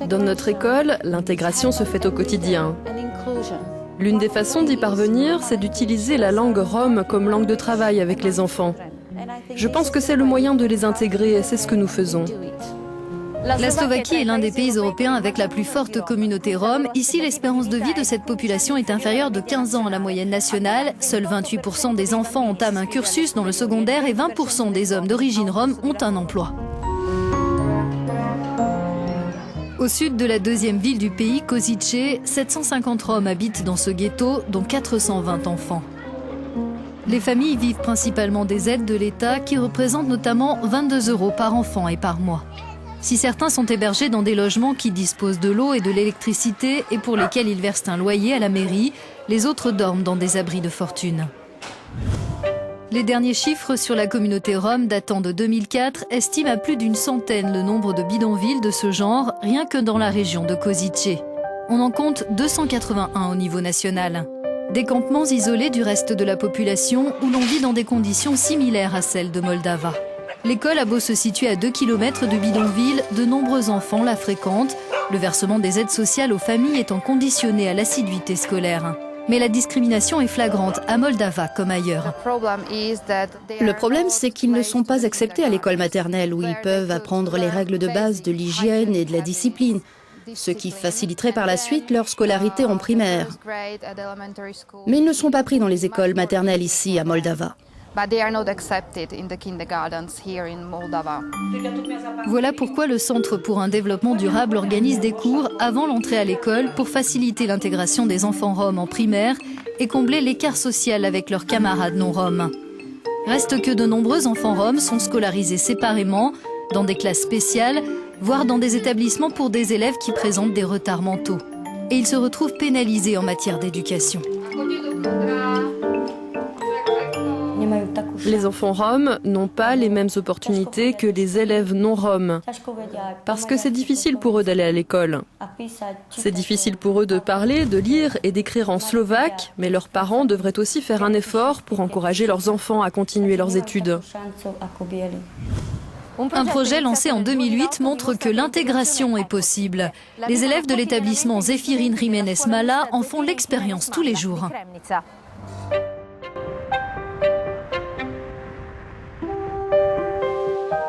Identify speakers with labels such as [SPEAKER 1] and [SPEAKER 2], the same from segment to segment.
[SPEAKER 1] Dans notre école, l'intégration se fait au quotidien. L'une des façons d'y parvenir, c'est d'utiliser la langue rome comme langue de travail avec les enfants. Je pense que c'est le moyen de les intégrer et c'est ce que nous faisons.
[SPEAKER 2] La Slovaquie est l'un des pays européens avec la plus forte communauté rome. Ici, l'espérance de vie de cette population est inférieure de 15 ans à la moyenne nationale. Seuls 28% des enfants entament un cursus dans le secondaire et 20% des hommes d'origine rome ont un emploi. Au sud de la deuxième ville du pays, Košice, 750 Roms habitent dans ce ghetto, dont 420 enfants. Les familles vivent principalement des aides de l'État qui représentent notamment 22 € par enfant et par mois. Si certains sont hébergés dans des logements qui disposent de l'eau et de l'électricité et pour lesquels ils versent un loyer à la mairie, les autres dorment dans des abris de fortune. Les derniers chiffres sur la communauté rome datant de 2004 estiment à plus d'une centaine le nombre de bidonvilles de ce genre, rien que dans la région de Košice. On en compte 281 au niveau national. Des campements isolés du reste de la population où l'on vit dans des conditions similaires à celles de Moldava. L'école a beau se situer à 2 km de bidonville, de nombreux enfants la fréquentent, le versement des aides sociales aux familles étant conditionné à l'assiduité scolaire. Mais la discrimination est flagrante à Moldava comme ailleurs.
[SPEAKER 3] Le problème, c'est qu'ils ne sont pas acceptés à l'école maternelle où ils peuvent apprendre les règles de base de l'hygiène et de la discipline, ce qui faciliterait par la suite leur scolarité en primaire. Mais ils ne sont pas pris dans les écoles maternelles ici à Moldava.
[SPEAKER 2] Voilà pourquoi le Centre pour un développement durable organise des cours avant l'entrée à l'école pour faciliter l'intégration des enfants roms en primaire et combler l'écart social avec leurs camarades non roms. Reste que de nombreux enfants roms sont scolarisés séparément, dans des classes spéciales, voire dans des établissements pour des élèves qui présentent des retards mentaux. Et ils se retrouvent pénalisés en matière d'éducation.
[SPEAKER 1] Les enfants roms n'ont pas les mêmes opportunités que les élèves non roms, parce que c'est difficile pour eux d'aller à l'école. C'est difficile pour eux de parler, de lire et d'écrire en slovaque, mais leurs parents devraient aussi faire un effort pour encourager leurs enfants à continuer leurs études.
[SPEAKER 2] Un projet lancé en 2008 montre que l'intégration est possible. Les élèves de l'établissement Zéphirine Jiménez Mala en font l'expérience tous les jours.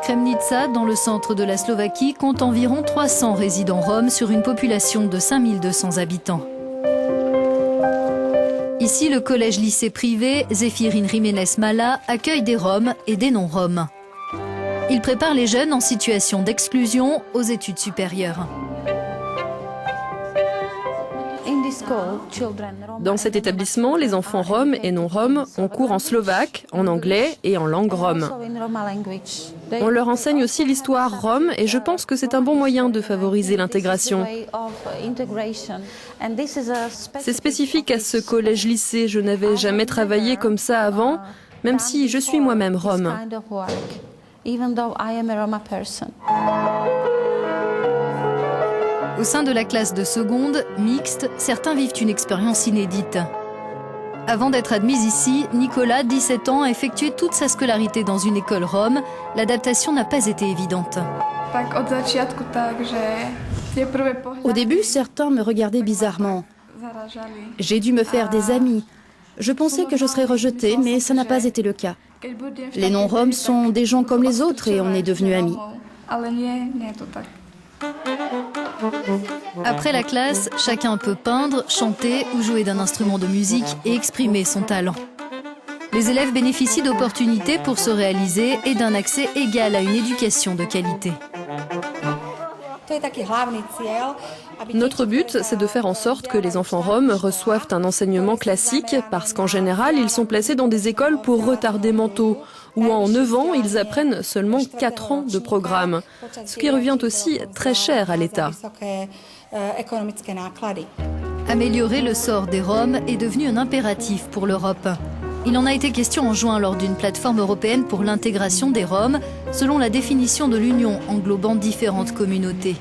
[SPEAKER 2] Kremnica, dans le centre de la Slovaquie, compte environ 300 résidents roms sur une population de 5200 habitants. Ici, le collège-lycée privé Zéphirine Jiménez Mala accueille des Roms et des non-Roms. Il prépare les jeunes en situation d'exclusion aux études supérieures.
[SPEAKER 1] Dans cet établissement, les enfants roms et non-roms ont cours en slovaque, en anglais et en langue rome. On leur enseigne aussi l'histoire rome et je pense que c'est un bon moyen de favoriser l'intégration. C'est spécifique à ce collège-lycée, je n'avais jamais travaillé comme ça avant, même si je suis moi-même rome.
[SPEAKER 2] Au sein de la classe de seconde, mixte, certains vivent une expérience inédite. Avant d'être admise ici, Nicolas, 17 ans, a effectué toute sa scolarité dans une école rome. L'adaptation n'a pas été évidente.
[SPEAKER 3] Au début, certains me regardaient bizarrement. J'ai dû me faire des amis. Je pensais que je serais rejetée, mais ça n'a pas été le cas. Les non-roms sont des gens comme les autres et on est devenus amis.
[SPEAKER 2] Après la classe, chacun peut peindre, chanter ou jouer d'un instrument de musique et exprimer son talent. Les élèves bénéficient d'opportunités pour se réaliser et d'un accès égal à une éducation de qualité.
[SPEAKER 1] Notre but, c'est de faire en sorte que les enfants roms reçoivent un enseignement classique parce qu'en général, ils sont placés dans des écoles pour retardés mentaux où en 9 ans, ils apprennent seulement 4 ans de programme, ce qui revient aussi très cher à l'État.
[SPEAKER 2] Améliorer le sort des Roms est devenu un impératif pour l'Europe. Il en a été question en juin lors d'une plateforme européenne pour l'intégration des Roms, selon la définition de l'Union englobant différentes communautés.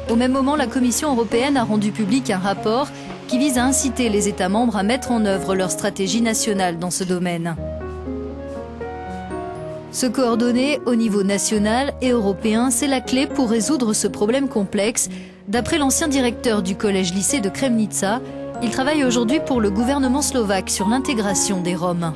[SPEAKER 2] Au même moment, la Commission européenne a rendu public un rapport qui vise à inciter les États membres à mettre en œuvre leur stratégie nationale dans ce domaine. Se coordonner au niveau national et européen, c'est la clé pour résoudre ce problème complexe. D'après l'ancien directeur du collège-lycée de Kremnica, il travaille aujourd'hui pour le gouvernement slovaque sur l'intégration des Roms.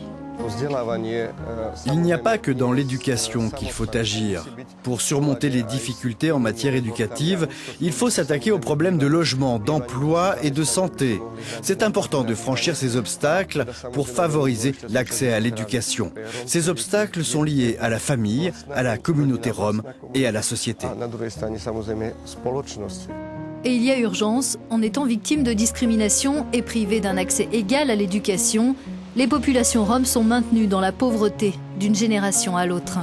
[SPEAKER 4] Il n'y a pas que dans l'éducation qu'il faut agir. Pour surmonter les difficultés en matière éducative, il faut s'attaquer aux problèmes de logement, d'emploi et de santé. C'est important de franchir ces obstacles pour favoriser l'accès à l'éducation. Ces obstacles sont liés à la famille, à la communauté rome et à la société.
[SPEAKER 2] Et il y a urgence, en étant victime de discrimination et privées d'un accès égal à l'éducation, les populations roms sont maintenues dans la pauvreté d'une génération à l'autre.